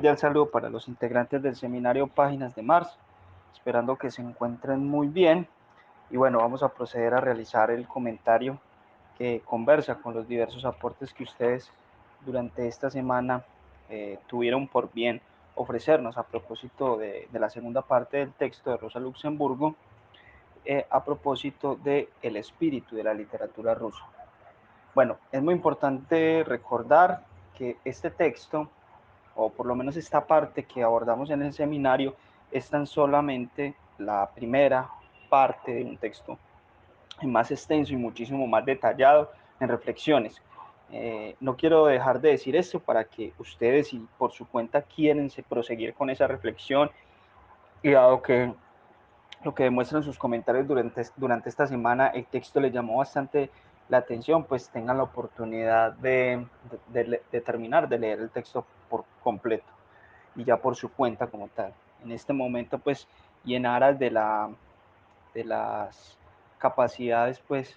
cordial saludo para los integrantes del seminario Páginas de Mars, esperando que se encuentren muy bien. Y bueno, vamos a proceder a realizar el comentario que conversa con los diversos aportes que ustedes durante esta semana tuvieron por bien ofrecernos a propósito de la segunda parte del texto de Rosa Luxemburgo, a propósito del espíritu de la literatura rusa. Bueno, es muy importante recordar que este texto, o por lo menos esta parte que abordamos en el seminario, es tan solamente la primera parte de un texto más extenso y muchísimo más detallado en reflexiones. No quiero dejar de decir esto para que ustedes, si por su cuenta quieren proseguir con esa reflexión, y dado que lo que demuestran sus comentarios durante esta semana, el texto les llamó bastante la atención, pues tengan la oportunidad de terminar de leer el texto por completo y ya por su cuenta como tal. En este momento, pues, y en aras de las capacidades, pues,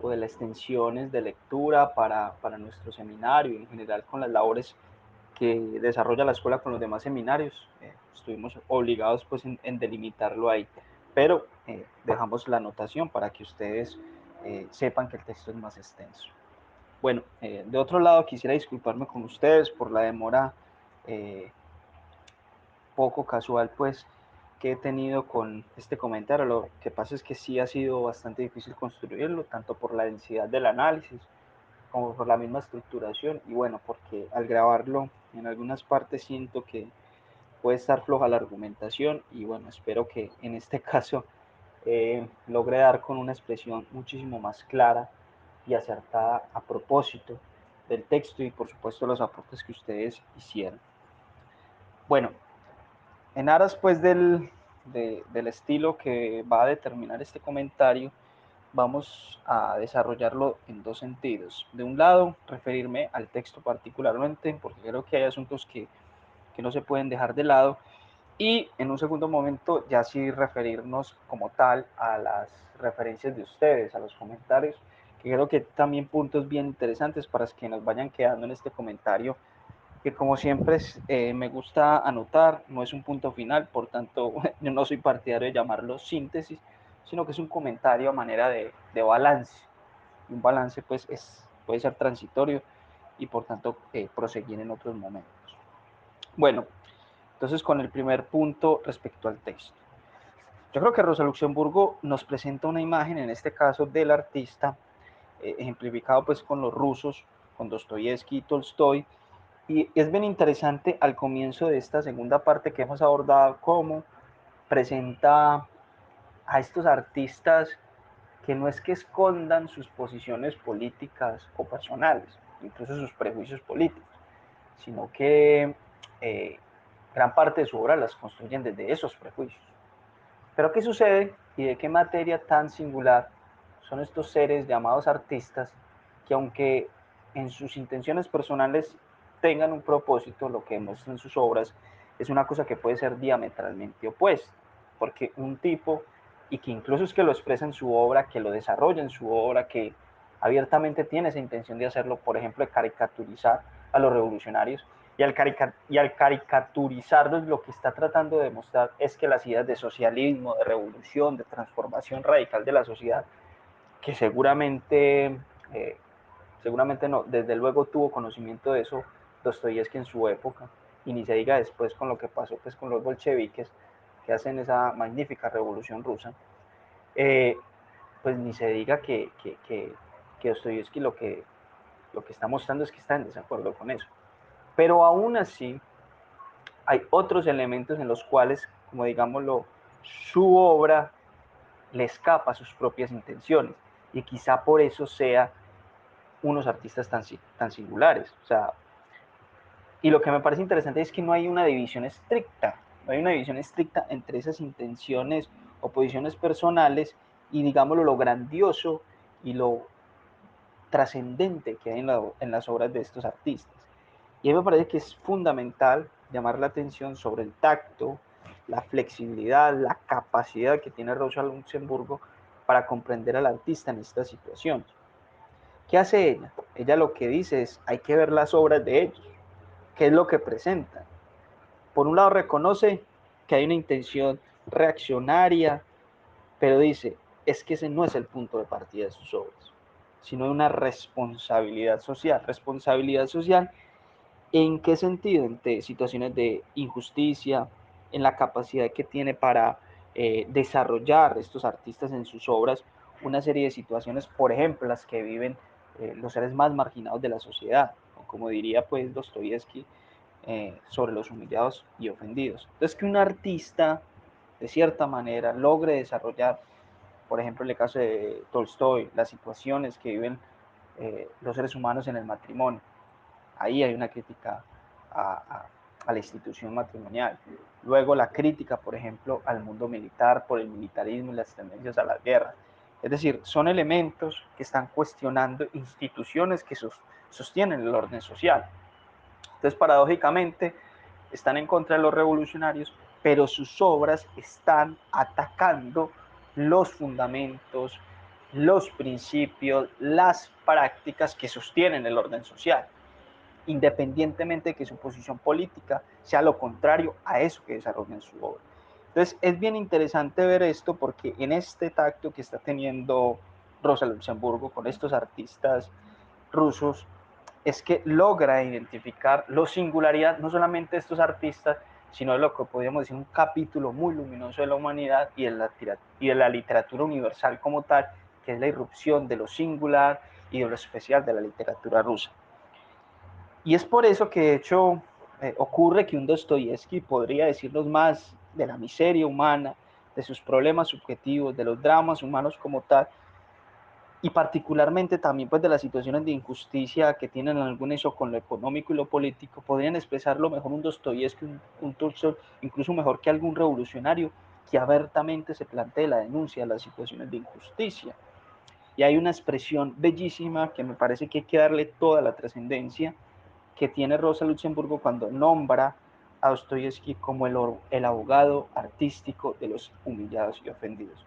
o de las extensiones de lectura para nuestro seminario y en general con las labores que desarrolla la escuela con los demás seminarios, estuvimos obligados, pues, en delimitarlo ahí, pero dejamos la anotación para que ustedes sepan que el texto es más extenso. Bueno, de otro lado quisiera disculparme con ustedes por la demora poco casual, pues, que he tenido con este comentario. Lo que pasa es que sí ha sido bastante difícil construirlo, tanto por la densidad del análisis como por la misma estructuración, y bueno, porque al grabarlo en algunas partes siento que puede estar floja la argumentación, y bueno, espero que en este caso logre dar con una expresión muchísimo más clara y acertada a propósito del texto y por supuesto los aportes que ustedes hicieron. Bueno, en aras pues del estilo que va a determinar este comentario, vamos a desarrollarlo en dos sentidos. De un lado, referirme al texto particularmente, porque creo que hay asuntos que no se pueden dejar de lado, y en un segundo momento ya sí referirnos como tal a las referencias de ustedes, a los comentarios, que creo que también puntos bien interesantes para que nos vayan quedando en este comentario, que como siempre me gusta anotar, no es un punto final, por tanto yo no soy partidario de llamarlo síntesis, sino que es un comentario a manera de balance. Y un balance pues puede ser transitorio y por tanto proseguir en otros momentos. Bueno, entonces con el primer punto respecto al texto. Yo creo que Rosa Luxemburgo nos presenta una imagen, en este caso del artista, ejemplificado pues con los rusos, con Dostoyevsky y Tolstoy, y es bien interesante al comienzo de esta segunda parte que hemos abordado cómo presenta a estos artistas que no es que escondan sus posiciones políticas o personales, incluso sus prejuicios políticos, sino que gran parte de su obra las construyen desde esos prejuicios. Pero ¿qué sucede y de qué materia tan singular son estos seres llamados artistas que, aunque en sus intenciones personales tengan un propósito, lo que muestran sus obras es una cosa que puede ser diametralmente opuesta? Porque un tipo, y que incluso es que lo expresa en su obra, que lo desarrolla en su obra, que abiertamente tiene esa intención de hacerlo, por ejemplo, de caricaturizar a los revolucionarios, y al caricaturizarlos lo que está tratando de demostrar es que las ideas de socialismo, de revolución, de transformación radical de la sociedad, que seguramente no, desde luego tuvo conocimiento de eso Dostoyevsky en su época, y ni se diga después con lo que pasó pues con los bolcheviques, que hacen esa magnífica revolución rusa, pues ni se diga que Dostoyevsky lo que está mostrando es que está en desacuerdo con eso. Pero aún así, hay otros elementos en los cuales, como digámoslo, su obra le escapa a sus propias intenciones, y quizá por eso sea unos artistas tan singulares. O sea, y lo que me parece interesante es que no hay una división estricta, no hay una división estricta entre esas intenciones o posiciones personales y, digámoslo, lo grandioso y lo trascendente que hay en las obras de estos artistas. Y a mí me parece que es fundamental llamar la atención sobre el tacto, la flexibilidad, la capacidad que tiene Rosa Luxemburgo para comprender al artista en estas situaciones. ¿Qué hace ella? Ella lo que dice es, hay que ver las obras de ellos, qué es lo que presentan. por un lado reconoce que hay una intención reaccionaria, pero dice, es que ese no es el punto de partida de sus obras, sino de una responsabilidad social. Responsabilidad social, ¿en qué sentido? Ante situaciones de injusticia, en la capacidad que tiene para desarrollar estos artistas en sus obras una serie de situaciones, por ejemplo, las que viven los seres más marginados de la sociedad, o como diría pues Dostoyevsky, sobre los humillados y ofendidos. Entonces, que un artista, de cierta manera, logre desarrollar, por ejemplo, en el caso de Tolstoy, las situaciones que viven los seres humanos en el matrimonio. Ahí hay una crítica a la institución matrimonial. Luego la crítica, por ejemplo, al mundo militar por el militarismo y las tendencias a la guerra. Es decir, son elementos que están cuestionando instituciones que sostienen el orden social. Entonces, paradójicamente, están en contra de los revolucionarios, pero sus obras están atacando los fundamentos, los principios, las prácticas que sostienen el orden social, independientemente de que su posición política sea lo contrario a eso que desarrolla en su obra. Entonces, es bien interesante ver esto porque en este tacto que está teniendo Rosa Luxemburgo con estos artistas rusos, es que logra identificar la singularidad no solamente de estos artistas, sino de lo que podríamos decir un capítulo muy luminoso de la humanidad y de la literatura universal como tal, que es la irrupción de lo singular y de lo especial de la literatura rusa. Y es por eso que de hecho ocurre que un Dostoyevsky podría decirnos más de la miseria humana, de sus problemas subjetivos, de los dramas humanos como tal, y particularmente también pues de las situaciones de injusticia que tienen algún eso con lo económico y lo político, podrían expresarlo mejor un Dostoyevsky, un Tolstoy, incluso mejor que algún revolucionario que abiertamente se plantee la denuncia de las situaciones de injusticia. Y hay una expresión bellísima que me parece que hay que darle toda la trascendencia que tiene Rosa Luxemburgo cuando nombra a Dostoyevsky como el abogado artístico de los humillados y ofendidos.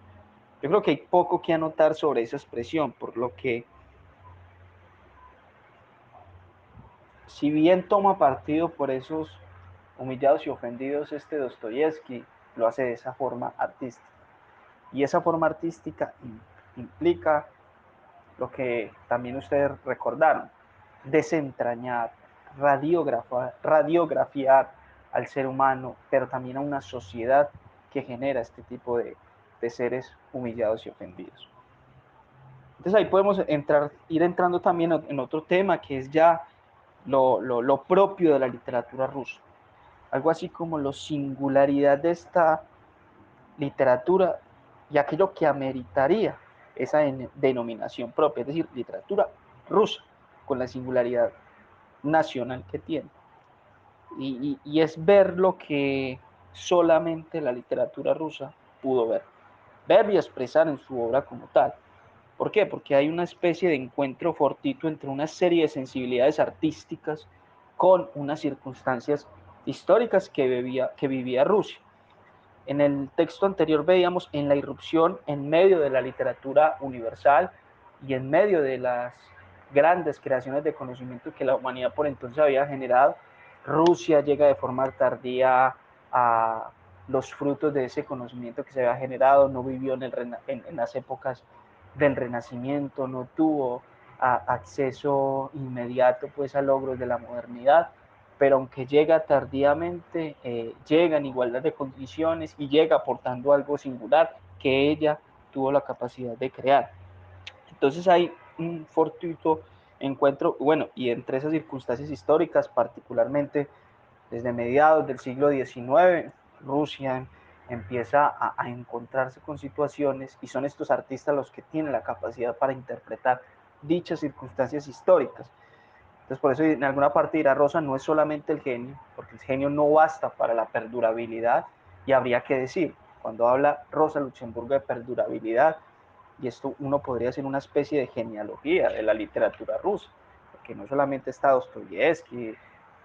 Yo creo que hay poco que anotar sobre esa expresión, por lo que, si bien toma partido por esos humillados y ofendidos, este Dostoyevsky lo hace de esa forma artística. Y esa forma artística implica lo que también ustedes recordaron, desentrañar, radiografiar al ser humano, pero también a una sociedad que genera este tipo de seres humillados y ofendidos. Entonces ahí podemos ir entrando también en otro tema que es ya lo propio de la literatura rusa. Algo así como la singularidad de esta literatura y aquello que ameritaría esa denominación propia, es decir, literatura rusa, con la singularidad nacional que tiene. Y es ver lo que solamente la literatura rusa pudo ver y expresar en su obra como tal. ¿Por qué? Porque hay una especie de encuentro fortuito entre una serie de sensibilidades artísticas con unas circunstancias históricas que vivía Rusia. En el texto anterior veíamos en la irrupción en medio de la literatura universal y en medio de las grandes creaciones de conocimiento que la humanidad por entonces había generado. Rusia llega de forma tardía a los frutos de ese conocimiento que se había generado, no vivió en las épocas del Renacimiento, no tuvo acceso inmediato pues a logros de la modernidad, pero aunque llega tardíamente, llega en igualdad de condiciones y llega aportando algo singular que ella tuvo la capacidad de crear. Entonces hay un fortuito encuentro, bueno, y entre esas circunstancias históricas, particularmente desde mediados del siglo XIX, Rusia empieza a encontrarse con situaciones y son estos artistas los que tienen la capacidad para interpretar dichas circunstancias históricas. Entonces, por eso en alguna parte dirá Rosa, no es solamente el genio, porque el genio no basta para la perdurabilidad, y habría que decir, cuando habla Rosa Luxemburgo de perdurabilidad, y esto uno podría hacer una especie de genealogía de la literatura rusa, porque no solamente está Dostoyevsky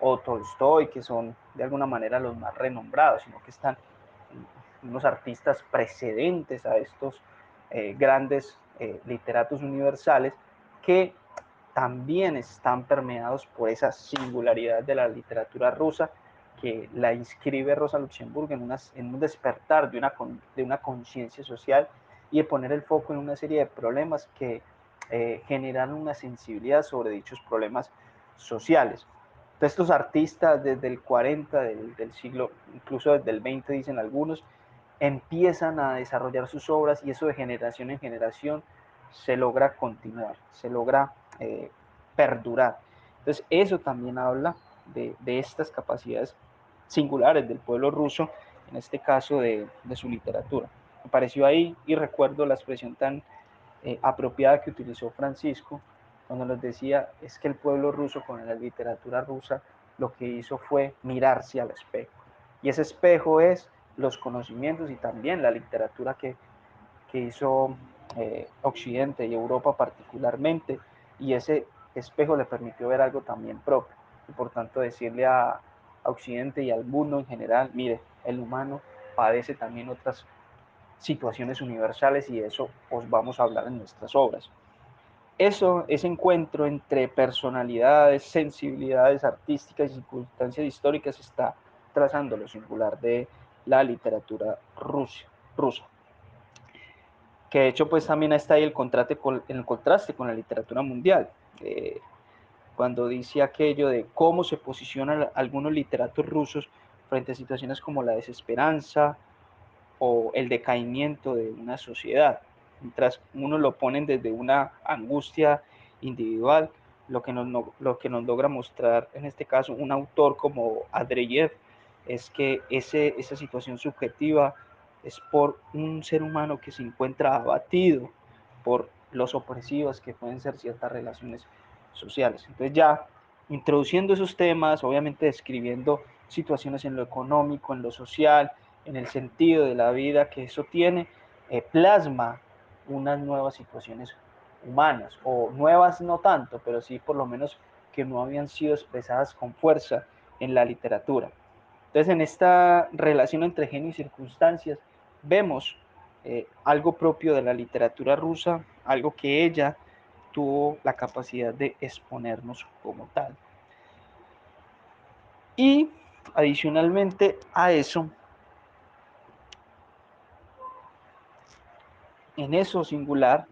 o Tolstoy, que son de alguna manera los más renombrados, sino que están unos artistas precedentes a estos grandes literatos universales que también están permeados por esa singularidad de la literatura rusa que la inscribe Rosa Luxemburgo en un despertar de una conciencia social y de poner el foco en una serie de problemas que generan una sensibilidad sobre dichos problemas sociales. Entonces, estos artistas desde el 40 del siglo, incluso desde el 20 dicen algunos, empiezan a desarrollar sus obras y eso de generación en generación se logra continuar, se logra perdurar. Entonces eso también habla de estas capacidades singulares del pueblo ruso, en este caso de su literatura. Me pareció ahí y recuerdo la expresión tan apropiada que utilizó Francisco cuando nos decía, es que el pueblo ruso con la literatura rusa lo que hizo fue mirarse al espejo. Y ese espejo es los conocimientos y también la literatura que hizo Occidente y Europa particularmente, y ese espejo le permitió ver algo también propio, y por tanto decirle a Occidente y al mundo en general, mire, el humano padece también otras situaciones universales y de eso os vamos a hablar en nuestras obras. Ese encuentro entre personalidades, sensibilidades artísticas y circunstancias históricas está trazando lo singular de la literatura rusa. Que de hecho pues también está ahí el contraste con la literatura mundial. Cuando dice aquello de cómo se posicionan algunos literatos rusos frente a situaciones como la desesperanza, o el decaimiento de una sociedad. Mientras uno lo ponen desde una angustia individual, lo que nos logra mostrar en este caso un autor como Andreyev es que esa situación subjetiva es por un ser humano que se encuentra abatido por los opresivos que pueden ser ciertas relaciones sociales. Entonces ya introduciendo esos temas, obviamente describiendo situaciones en lo económico, en lo social, en el sentido de la vida que eso tiene, plasma unas nuevas situaciones humanas, o nuevas no tanto, pero sí por lo menos que no habían sido expresadas con fuerza en la literatura. Entonces, en esta relación entre genio y circunstancias, vemos algo propio de la literatura rusa, algo que ella tuvo la capacidad de exponernos como tal. Y adicionalmente a eso, en eso singular,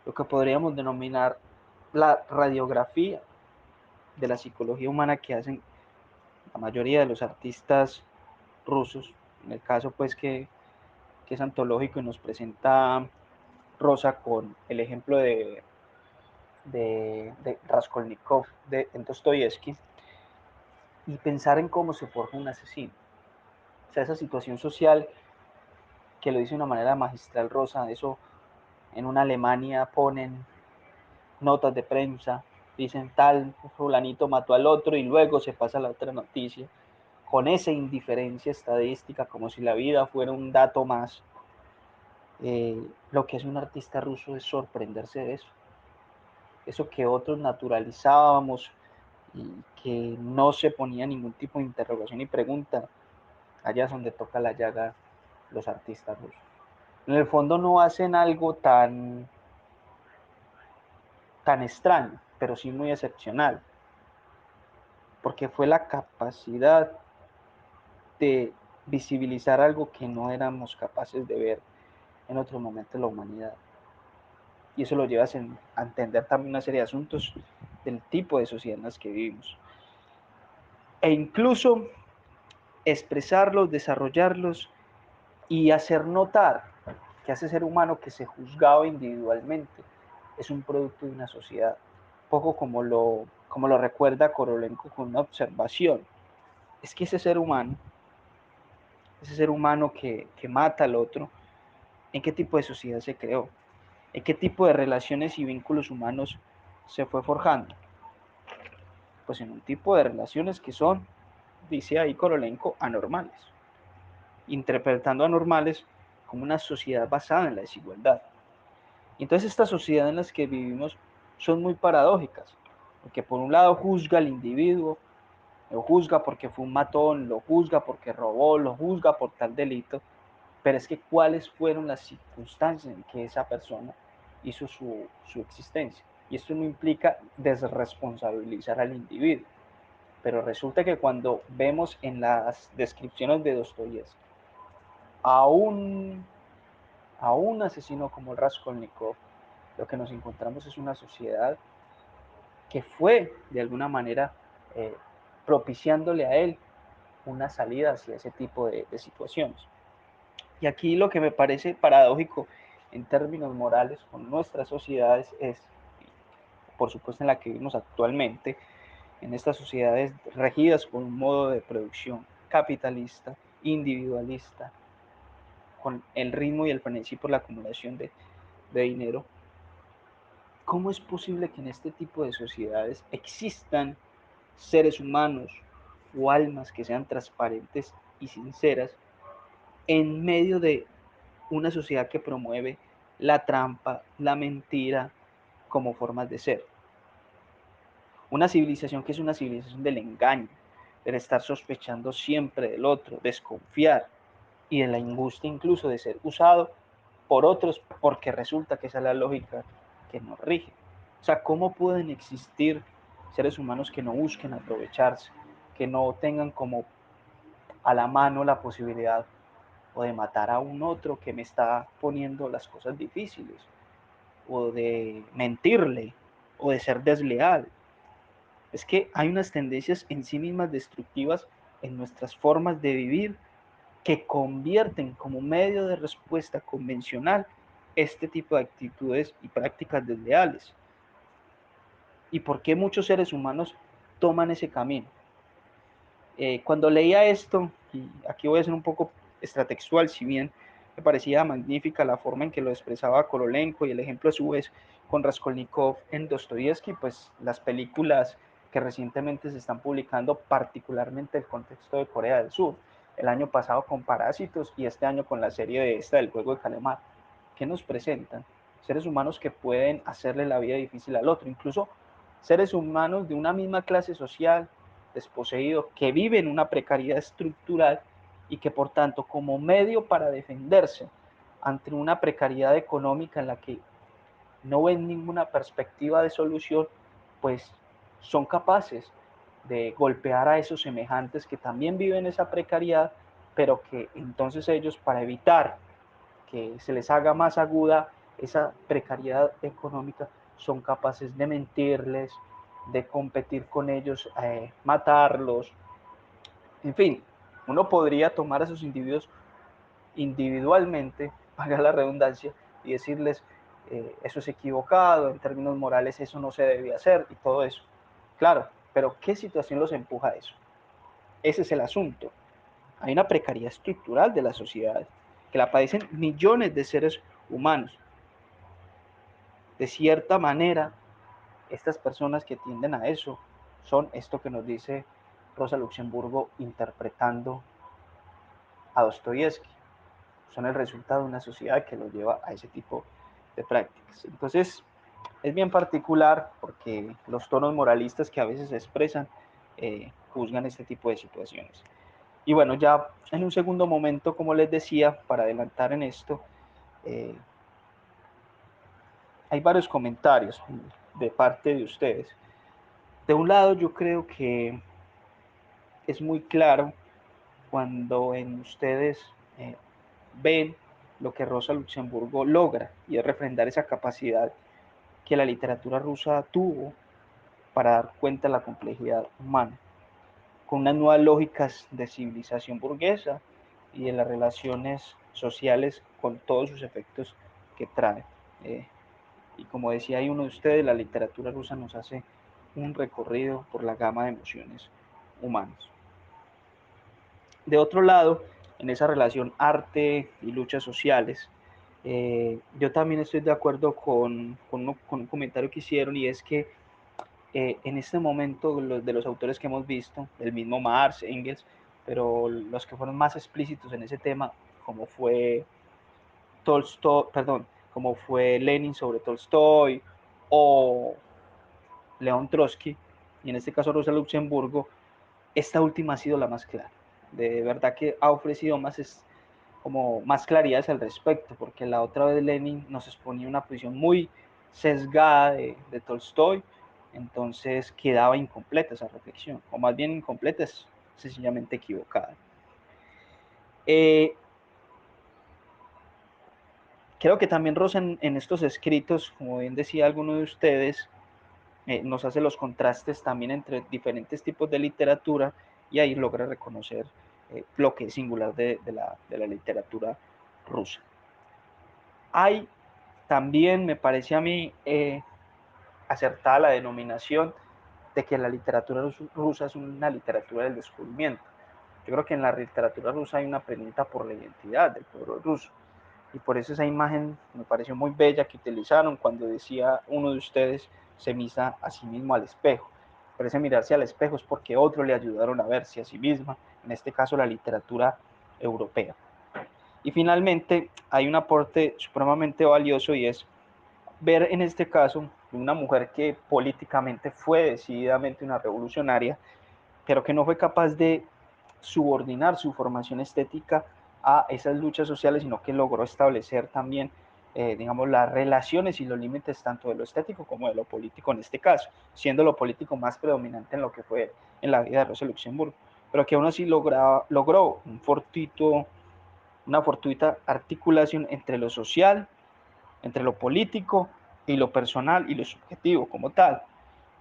lo que podríamos denominar la radiografía de la psicología humana que hacen la mayoría de los artistas rusos, en el caso pues que es antológico y nos presenta Rosa con el ejemplo de Raskolnikov, de Dostoyevsky, y pensar en cómo se forja un asesino. O sea, esa situación social que lo dice de una manera magistral Rosa, eso en una Alemania ponen notas de prensa, dicen tal fulanito mató al otro y luego se pasa a la otra noticia, con esa indiferencia estadística, como si la vida fuera un dato más. Lo que hace un artista ruso es sorprenderse de eso que otros naturalizábamos y que no se ponía ningún tipo de interrogación y pregunta, allá es donde toca la llaga los artistas rusos. En el fondo no hacen algo tan extraño, pero sí muy excepcional, porque fue la capacidad de visibilizar algo que no éramos capaces de ver en otro momento de la humanidad. Y eso lo lleva a entender también una serie de asuntos del tipo de sociedad en las que vivimos. E incluso expresarlos, desarrollarlos y hacer notar que ese ser humano que se juzgaba individualmente es un producto de una sociedad, poco como lo recuerda Korolenko con una observación. Es que ese ser humano que mata al otro, ¿en qué tipo de sociedad se creó? ¿En qué tipo de relaciones y vínculos humanos se fue forjando? Pues en un tipo de relaciones que son, dice ahí Korolenko, anormales, interpretando anormales como una sociedad basada en la desigualdad. Y entonces estas sociedades en las que vivimos son muy paradójicas, porque por un lado juzga al individuo, lo juzga porque fue un matón, lo juzga porque robó, lo juzga por tal delito, pero es que cuáles fueron las circunstancias en que esa persona hizo su existencia. Y esto no implica desresponsabilizar al individuo, Pero resulta que cuando vemos en las descripciones de Dostoyevsky a un, a un asesino como Raskolnikov, lo que nos encontramos es una sociedad que fue de alguna manera eh, propiciándole a él una salida hacia ese tipo de situaciones. Y aquí lo que me parece paradójico en términos morales con nuestras sociedades es, por supuesto en la que vivimos actualmente, en estas sociedades regidas por un modo de producción capitalista, individualista, con el ritmo y el frenesí por la acumulación de dinero, ¿cómo es posible que en este tipo de sociedades existan seres humanos o almas que sean transparentes y sinceras en medio de una sociedad que promueve la trampa, la mentira como formas de ser? Una civilización que es una civilización del engaño, del estar sospechando siempre del otro, desconfiar y de la angustia incluso de ser usado por otros porque resulta que esa es la lógica que nos rige. O sea, ¿cómo pueden existir seres humanos que no busquen aprovecharse, que no tengan como a la mano la posibilidad o de matar a un otro que me está poniendo las cosas difíciles, o de mentirle, o de ser desleal? Es que hay unas tendencias en sí mismas destructivas en nuestras formas de vivir que convierten como medio de respuesta convencional este tipo de actitudes y prácticas desleales. ¿Y por qué muchos seres humanos toman ese camino? Cuando leía esto, y aquí voy a ser un poco extratextual, si bien me parecía magnífica la forma en que lo expresaba Korolenko y el ejemplo a su vez con Raskolnikov en Dostoyevsky, pues las películas que recientemente se están publicando, particularmente el contexto de Corea del Sur, el año pasado con Parásitos y este año con la serie de esta del juego de calamar, ¿qué nos presentan? Seres humanos que pueden hacerle la vida difícil al otro, incluso seres humanos de una misma clase social, desposeídos, que viven una precariedad estructural y que por tanto como medio para defenderse ante una precariedad económica en la que no ven ninguna perspectiva de solución, pues son capaces de golpear a esos semejantes que también viven esa precariedad, pero que entonces ellos, para evitar que se les haga más aguda esa precariedad económica, son capaces de mentirles, de competir con ellos, matarlos. En fin, uno podría tomar a esos individuos individualmente, paga la redundancia, y decirles, eso es equivocado, en términos morales eso no se debía hacer y todo eso. Claro, pero ¿qué situación los empuja a eso? Ese es el asunto. Hay una precariedad estructural de la sociedad que la padecen millones de seres humanos. De cierta manera, estas personas que tienden a eso son esto que nos dice Rosa Luxemburgo interpretando a Dostoyevsky. Son el resultado de una sociedad que los lleva a ese tipo de prácticas. Entonces, es bien particular porque los tonos moralistas que a veces se expresan juzgan este tipo de situaciones. Y bueno, ya en un segundo momento, como les decía, para adelantar en esto, eh, hay varios comentarios de parte de ustedes. De un lado, yo creo que es muy claro cuando en ustedes ven lo que Rosa Luxemburgo logra, y es refrendar esa capacidad que la literatura rusa tuvo para dar cuenta de la complejidad humana, con unas nuevas lógicas de civilización burguesa y de las relaciones sociales con todos sus efectos que trae. Y como decía ahí uno de ustedes, la literatura rusa nos hace un recorrido por la gama de emociones humanas. De otro lado, en esa relación arte y luchas sociales, yo también estoy de acuerdo con un comentario que hicieron, y es que en este momento de los autores que hemos visto, el mismo Marx, Engels, pero los que fueron más explícitos en ese tema, como fue Tolstoy, perdón, como fue Lenin sobre Tolstoy o León Trotsky, y en este caso Rosa Luxemburgo, esta última ha sido la más clara. De verdad que ha ofrecido como más claridades al respecto, porque la otra vez Lenin nos exponía una posición muy sesgada de Tolstoy, Entonces quedaba incompleta esa reflexión, o más bien incompleta, es sencillamente equivocada. Creo que también Rosa en estos escritos, como bien decía alguno de ustedes, nos hace los contrastes también entre diferentes tipos de literatura y ahí logra reconocer lo que es singular de la literatura rusa. Hay también, me parece a mí, acertada la denominación de que la literatura rusa es una literatura del descubrimiento. Yo creo que en la literatura rusa hay una pregunta por la identidad del pueblo ruso. Y por eso esa imagen me pareció muy bella que utilizaron cuando decía uno de ustedes se mira a sí mismo al espejo. Pero ese mirarse al espejo es porque otros le ayudaron a verse a sí misma, en este caso la literatura europea. Y finalmente hay un aporte supremamente valioso y es ver en este caso una mujer que políticamente fue decididamente una revolucionaria, pero que no fue capaz de subordinar su formación estética a esas luchas sociales, sino que logró establecer también, digamos, las relaciones y los límites tanto de lo estético como de lo político en este caso, siendo lo político más predominante en lo que fue en la vida de Rosa Luxemburgo, pero que aún así logró una fortuita articulación entre lo social, entre lo político y lo personal y lo subjetivo como tal.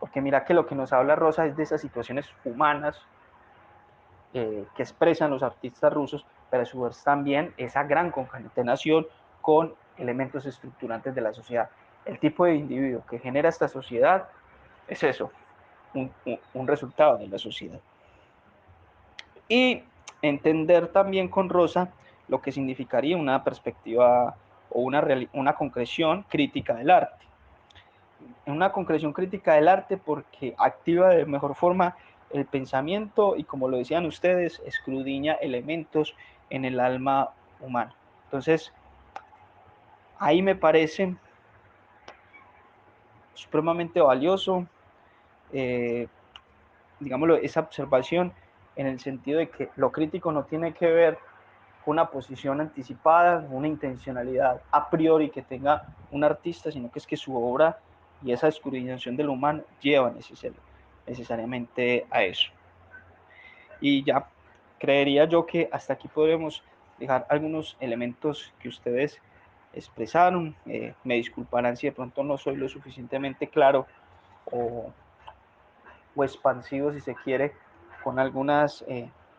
Porque mira que lo que nos habla Rosa es de esas situaciones humanas que expresan los artistas rusos, pero a su vez también esa gran concatenación con elementos estructurantes de la sociedad. El tipo de individuo que genera esta sociedad es eso, un resultado de la sociedad. Y entender también con Rosa lo que significaría una perspectiva o una concreción crítica del arte. Una concreción crítica del arte porque activa de mejor forma el pensamiento y, como lo decían ustedes, escudriña elementos en el alma humana. Entonces, ahí me parece supremamente valioso, eh, digámoslo, esa observación en el sentido de que lo crítico no tiene que ver con una posición anticipada, una intencionalidad a priori que tenga un artista, sino que es que su obra y esa escudriñación del humano lleva necesariamente a eso. Y ya, creería yo que hasta aquí podremos dejar algunos elementos que ustedes expresaron. Me disculparán si de pronto no soy lo suficientemente claro o, o expansivo, si se quiere, con algunas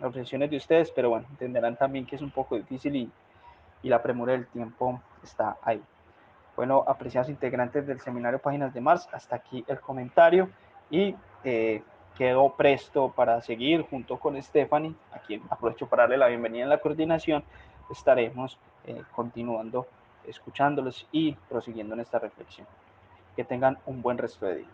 reflexiones de ustedes, pero bueno, entenderán también que es un poco difícil y la premura del tiempo está ahí. Bueno, apreciados integrantes del seminario Páginas de Mars, hasta aquí el comentario y quedo presto para seguir junto con Stephanie, a quien aprovecho para darle la bienvenida en la coordinación. Estaremos continuando escuchándolos y prosiguiendo en esta reflexión. Que tengan un buen resto de día.